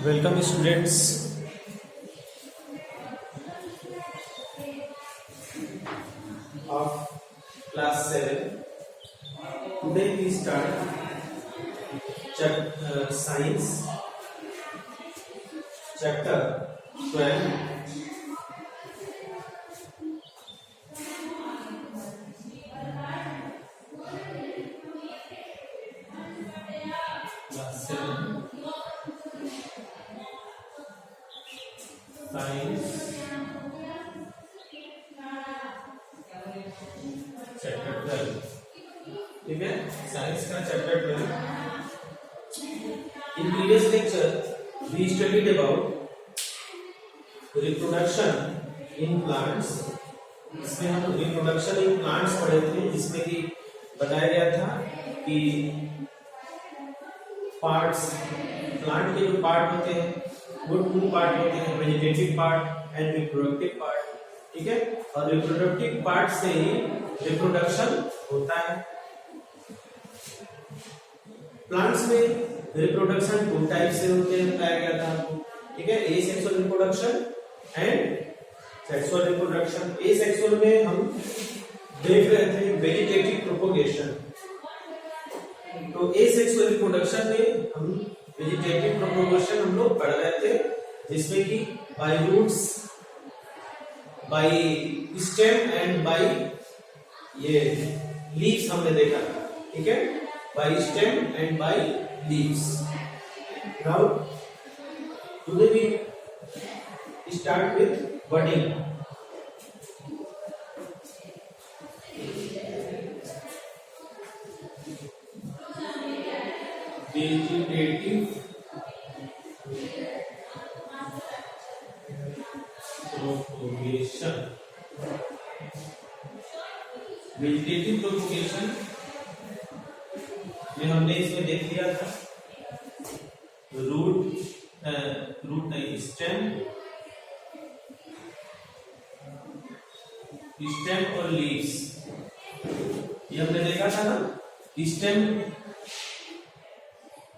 Welcome students of class 7. Today we start science chapter 12. Class 7 science chapter 12. ठीक है, science का chapter 12. In previous lecture we studied about reproduction in plants. इसमें हम reproduction in plants पढ़े थे, जिसमें कि बताया गया था कि पार्ट्स, प्लांट के जो पार्ट होते हैं वो 2 पार्ट होते हैं, vegetative part and reproductive part. ठीक है, और रिप्रोडक्टिव पार्ट से ही रिप्रोडक्शन होता है. प्लांट्स में रिप्रोडक्शन 2 टाइप से होते हैं, बताया गया था आपको. ठीक है, ए sexual reproduction and sexual reproduction. A sexual में हम देख रहे थे वेजिटेटिव प्रोपोगेशन. तो ए सेक्सुअल रिप्रोडक्शन में हम वेजिटेटिव प्रोपोगेशन हम लोग पढ़ रहे थे, जिसमें कि by roots, by stem and by ये लीव्स हमने देखा था. ठीक है, by stem and by leaves. Now today we start with budding. Vegetative propagation. Vegetative propagation में हमने इसमें देख लिया था रूट नहीं, स्टेम और लीव्स. ये हमने देखा था ना. स्टेम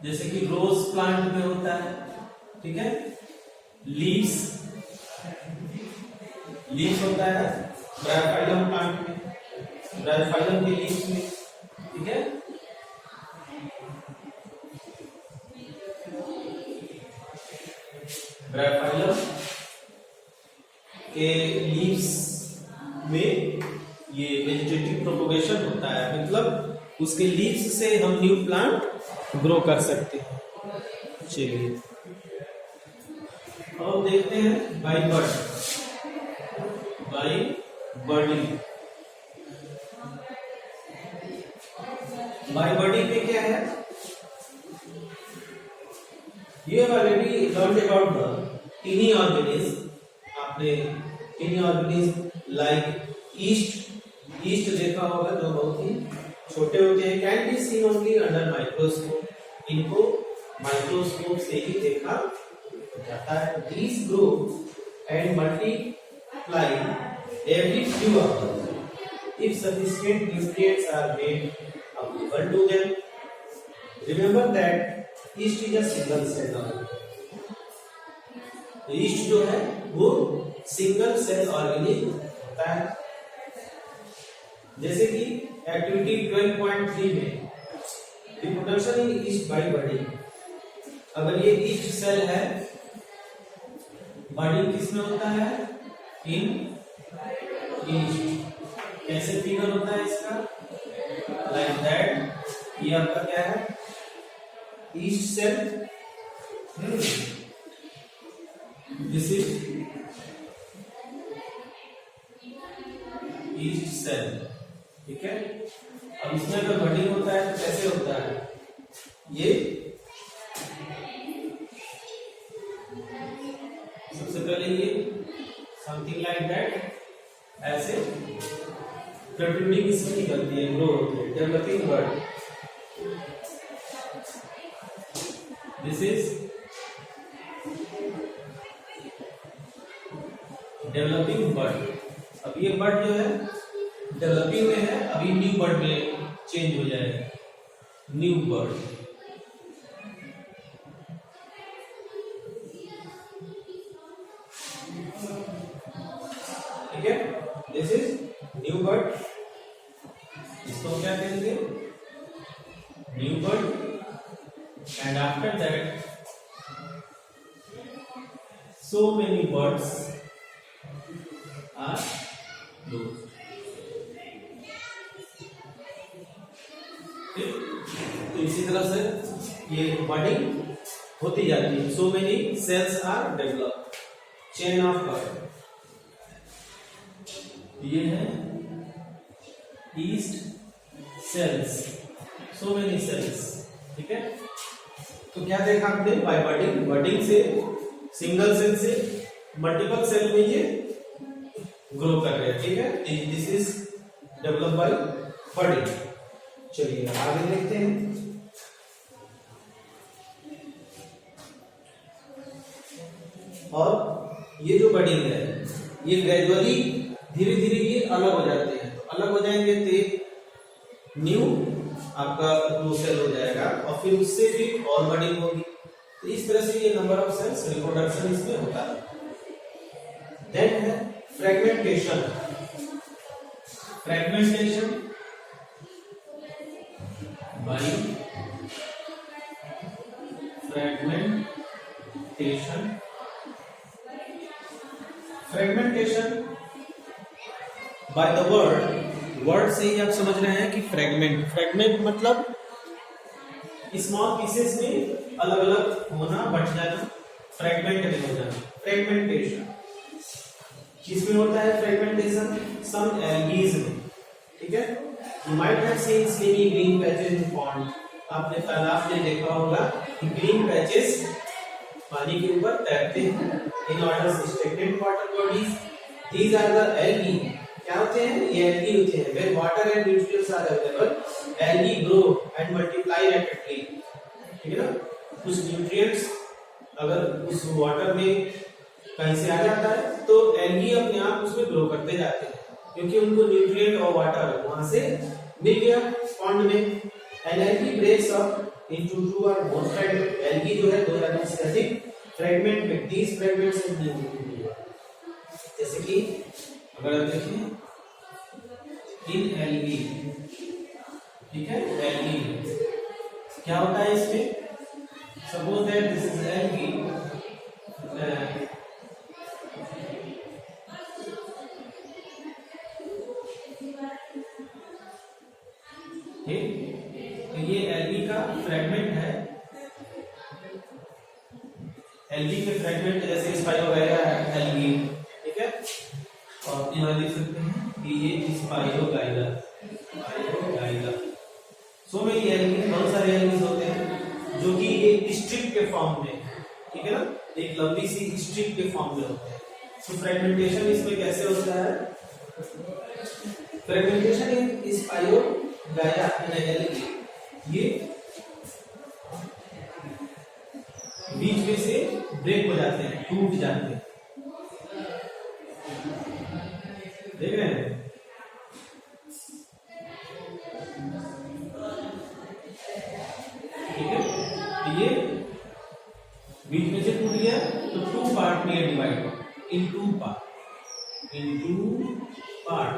जैसे कि रोज प्लांट में होता है. ठीक है, लीव्स होता है ब्रायोफाइलम प्लांट में, ब्रायोफाइलम के लीव्स में. ठीक है, ब्रायोफाइलम के लीव्स में ये वेजिटेटिव प्रोपोगेशन होता है. मतलब उसके लीव्स से हम न्यू प्लांट ग्रो कर सकते हैं. चलिए अब देखते हैं by bird, by birding. By birding में क्या है, ये already learn about the tiny organism. आपने टीनी ऑर्गेनिज्म लाइक ईस्ट देखा होगा, जो बहुत ही छोटे होते हैं. Can be seen only under microscope. इनको माइक्रोस्कोप से ही देखा जाता है. These grow and multiply every few hours if sufficient nutrients are made available to them. Remember that yeast is a single cell organism. yeast जो है वो single cell organism होता है. जैसे कि एक्टिविटी 12.3 में रिप्रोडक्शन इन ईस्ट बाय बर्डिंग. अगर ये ईस्ट सेल है, बर्डिंग किसमें होता है, इन ईस्ट. कैसे फिगर होता है इसका, लाइक दैट. ये आपका क्या है, yeast cell. This is yeast cell. ठीक है, अब इसमें अगर बर्डिंग होता है तो कैसे होता है, ये सबसे पहले ये समथिंग लाइक दैट ऐसे प्रोट्रूडिंग इसमें निकलती है, ग्रो होती है, developing bird. This is developing bird. अब ये बर्ड जो है डेवलपिंग में है, अभी न्यू बर्ड में चेंज हो जाएगा, न्यू बर्ड. ठीक है, दिस इज न्यू बर्ड, इसको क्या कहेंगे, new bird. And after that so many birds are lost। तो इसी तरह से ये बर्डिंग होती जाती है। so many cells are developed, chain of bud। ये है yeast cells, so many cells, ठीक है। तो क्या देखा आपने, बाय बर्डिंग, बर्डिंग से सिंगल सेल से मल्टीपल सेल में ये ग्रो कर रहे हैं, ठीक है। This is develop by budding. चलिए आगे देखते हैं। और ये जो बर्डिंग है ये ग्रेजुअली धीरे धीरे ये अलग हो जाते हैं, तो अलग हो जाएंगे तो न्यू आपका ग्रो सेल हो जाएगा और फिर उससे भी और बर्डिंग होगी। तो इस तरह से ये नंबर ऑफ सेल्स रिप्रोडक्शन इसमें होता है। देन है fragmentation. Fragmentation by fragmentation. Fragmentation by the word से ही आप समझ रहे हैं कि फ्रेगमेंट, फ्रेगमेंट मतलब स्मॉल पीसेस में अलग अलग होना, बट जाना, फ्रेगमेंटेड हो जाना, फ्रेगमेंटेशन। किसमें होता है फ्रेगमेंटेशन, सम एल्गीज में, ठीक है। You might have seen slimy green patches in pond. आपने तालाब में देखा होगा कि ग्रीन पैचेस पानी के ऊपर तैरते हैं। In order stagnant water bodies, these are the algae. क्या होते हैं, ये एल्गी होते हैं। When water and nutrients are available, algae grow and multiply rapidly, ठीक है ना। कुछ न्यूट्रिएंट्स अगर उस वाटर में कहीं से आ जाता है तो एल्गी अपने आप उसमें ग्रो करते जाते हैं, क्योंकि उनको न्यूट्रिएंट और वाटर वहां से मिल गया पॉन्ड में। And algae breaks up into two or more fragment. Algae जो है दो या से अधिक फ्रेगमेंट में, these fragments in the, जैसे कि अगर आप देखें इन एल्गी, ठीक है, एल्गी क्या होता है इसमें, suppose that this is algae, तो ये एल्गी का फ्रेगमेंट है। एल्गी के फ्रेगमेंट जैसे स्पाइरोगाइरा है एल्गी, ठीक है। और यहाँ देख सकते हैं कि ये spirogyra, spirogyra. So many algae, बहुत सारे एल्गी होते हैं जो कि एक स्ट्रिप के फॉर्म में, ठीक है ना, एक लंबी सी स्ट्रिप के फॉर्म में होते हैं। तो फ्रेगमेंटेशन इसमें कैसे होता है, फ्रेगमेंटेशन इन स्पाइरोगाइरा इन एल्गी, ये बीच में से ब्रेक हो जाते हैं, टूट जाते हैं, देख रहे हैं। ठीक है, ये बीच में से टूट गया तो टू पार्ट में divide, in two part, in two part,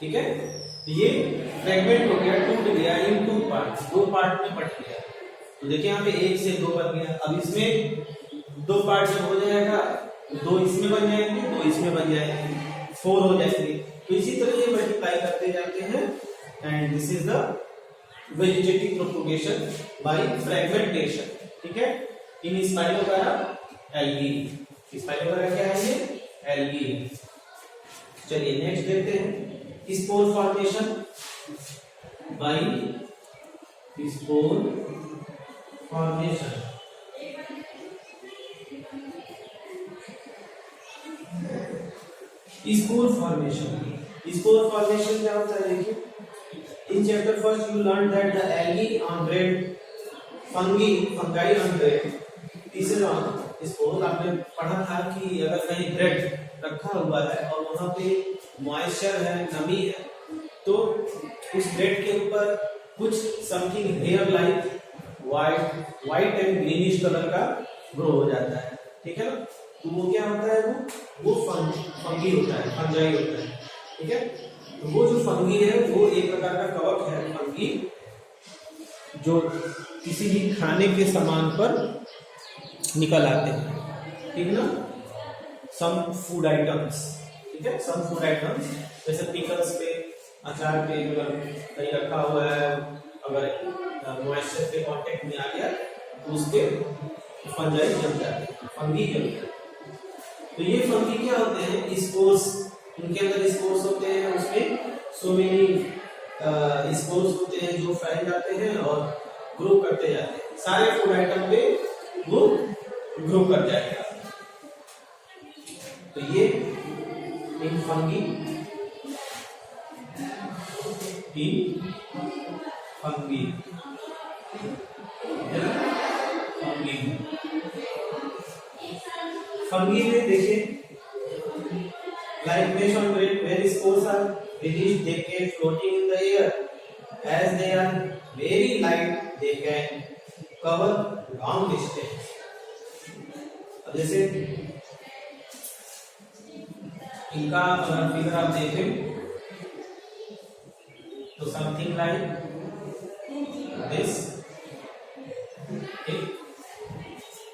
ठीक है। ये फ्रेगमेंट हो गया, टूट गया इन टू पार्ट, दो पार्ट में बट गया। तो देखिए यहाँ पे एक से दो बन गया। अब इसमें दो पार्ट जब हो जाएगा, दो इसमें बन जाएंगे, दो इसमें बन जाएंगे, 4 हो जाएंगे। तो इसी तरह ये मल्टीप्लाई करते जाते हैं। And this is the vegetative propagation by fragmentation, ठीक है। इन स्पाइरोगाइरा एल्गी, स्पाइरोगाइरा क्या है ये, एल्गी। चलिए नेक्स्ट देखते हैं, spore formation by spore formation. Spore formation, spore formation क्या होता है, देखिए in chapter first you learn that the algae on bread, fungi on bread, तीसरा स्पोर। आपने पढ़ा था कि अगर कहीं ब्रेड रखा हुआ है और वहां पे मॉइस्चर है, नमी है, तो उस ब्रेड के ऊपर कुछ something hair like white and greenish colour का ग्रो हो जाता है, ठीक है ना। तो वो क्या होता है, वो फंगी होता है, फंजाई होता है। ठीक है, तो वो जो फंगी है वो एक प्रकार का कवक है, फंगी, जो किसी भी खाने के सामान पर निकल आते हैं। ठीक ना, सम फूड आइटम्स, ठीक है, सम फूड आइटम्स जैसे पिकल्स पे, अचार पे अगर कहीं रखा हुआ है, अगर मॉइस्चर के कांटेक्ट में आ गया तो उसके फंजाई जम जाते हैं, फंगी जम जाते हैं। तो ये फंगी क्या होते हैं, स्पोर्स, उनके अंदर स्पोर्स होते हैं, उसमें सो मेनी स्पोर्स होते हैं जो फैल जाते हैं और ग्रो करते जाते हैं। सारे फूड आइटम पे वो ग्रो कर जाएगा। तो ये इन फंगी, फंगी फंगी में देखिए, like mesh on when spores are released, they can floating in the air. As they are very light, they can cover long distance. अब जैसे इनका अगर फिगर आप देखें तो समथिंग लाइक दिस,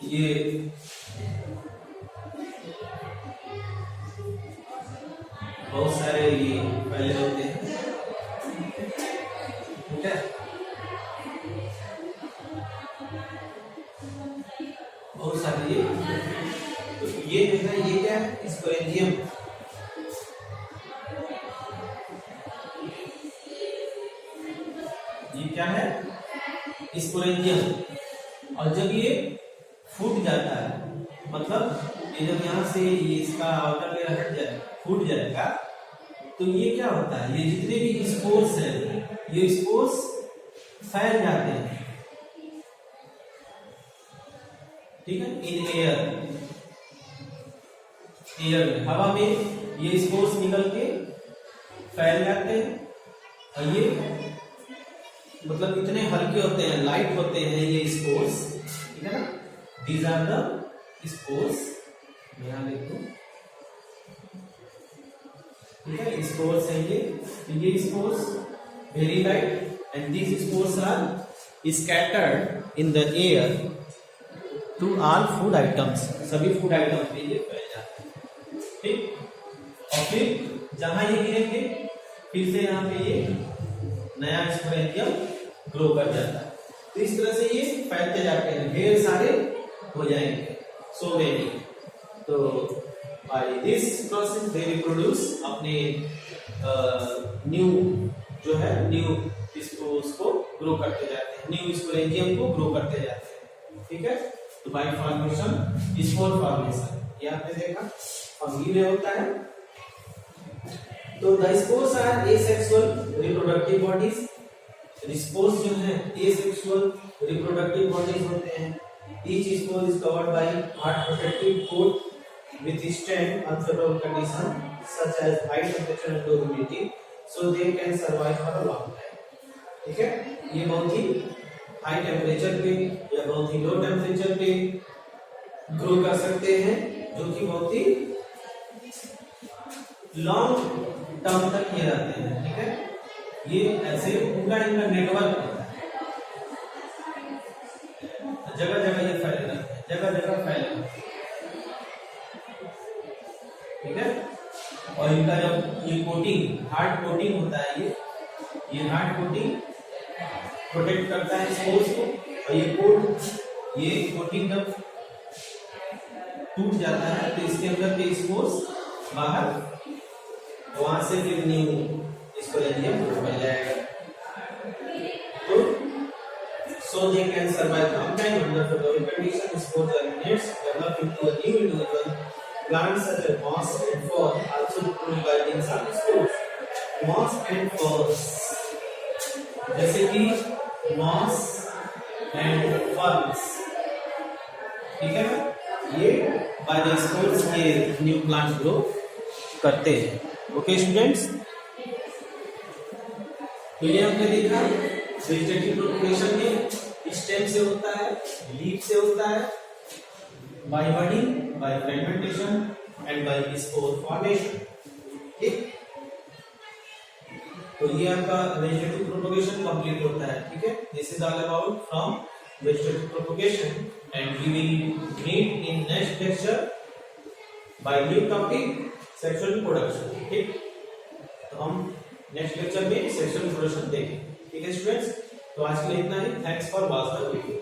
ये बहुत सारे ये फैले होते हैं। ठीक है, बहुत सारे ये, तो ये जो है ये क्या है, स्पोरेंजियम। ये क्या है, स्पोरेंजियम। और जब ये फूट जाता है, मतलब ये जब यहाँ से ये इसका आउटर लेयर हट जाए, फूट जाएगा, तो ये क्या होता है, ये जितने भी स्पोर्स हैं, ये स्पोर्स फैल जाते हैं। ठीक है, इन एयर में, हवा में ये स्पोर्स निकल के फैल जाते हैं। और ये मतलब इतने हल्के होते हैं, लाइट होते हैं ये स्पोर्स। ठीक है ना, दीज आर द स्पोर्स। यहाँ देखो, ठीक है, स्पोर्स है ये spores very light, and these spores are scattered in the air to all food items. सभी फूड आइटम पे ये फैल जाते हैं। ठीक, और फिर जहां ये गिरेंगे, फिर से यहाँ पे ये नया स्पोरेंजियम ग्रो कर जाता है। तो इस तरह से ये फैलते जाते हैं, ढेर सारे हो जाएंगे, सो मेनी। तो by this process they reproduce अपने न्यू जो है, न्यू उसको ग्रो करते जाते हैं, न्यू स्पोरेंजियम को ग्रो करते जाते हैं। ठीक है, तो बाय फॉर्मेशन, स्पोर फॉर्मेशन, ये आपने देखा फंगी में होता है। तो the spores are asexual reproductive bodies. Spores जो है एसेक्सुअल रिप्रोडक्टिव बॉडीज होते हैं। Each spore is covered by hard protective coat with stand unfavorable condition such as high temperature and low humidity, so they can survive for a long time. ठीक है, ये बहुत ही high temperature पे या बहुत ही low temperature पे grow कर सकते हैं, जो कि बहुत ही लॉन्ग टर्म तक ये रहते हैं। ठीक है, ये ऐसे पूरा इनका नेटवर्क होता है, जगह जगह ये फैले रहते हैं, जगह जगह फैले रहते हैं। ठीक है, और इनका जब ये कोटिंग, हार्ड कोटिंग होता है, ये हार्ड कोटिंग प्रोटेक्ट करता है स्पोर्स को। और ये कोटिंग जब टूट जाता है तो इसके अंदर के स्पोर्स बाहर, वहां से फिर न्यू स्पोरेंजियम बन जाएगा। तो so they can survive long time under favorable conditions. Spores germinates, develop into a new individual. Plants such as moss and fern also reproduce by means of spores. Moss and ferns, जैसे कि moss and ferns, ठीक है, ये by the spores ये new plants grow करते हैं। Okay students, तो ये हमने देखा वेजिटेटिव प्रोपगेशन में स्टेम से होता है, लीफ से होता है, by budding, by fragmentation and by spore formation. ठीक, तो ये आपका वेजिटेटिव प्रोपगेशन कंप्लीट होता है। ठीक है, this is all about from vegetative propagation and we will meet in next lecture by new topic sexual reproduction. ठीक, तो हम नेक्स्ट लेक्चर में सेक्सुअल रिप्रोडक्शन देखेंगे। ठीक है स्टूडेंट्स, तो आज के लिए इतना ही। Thanks for watch the video.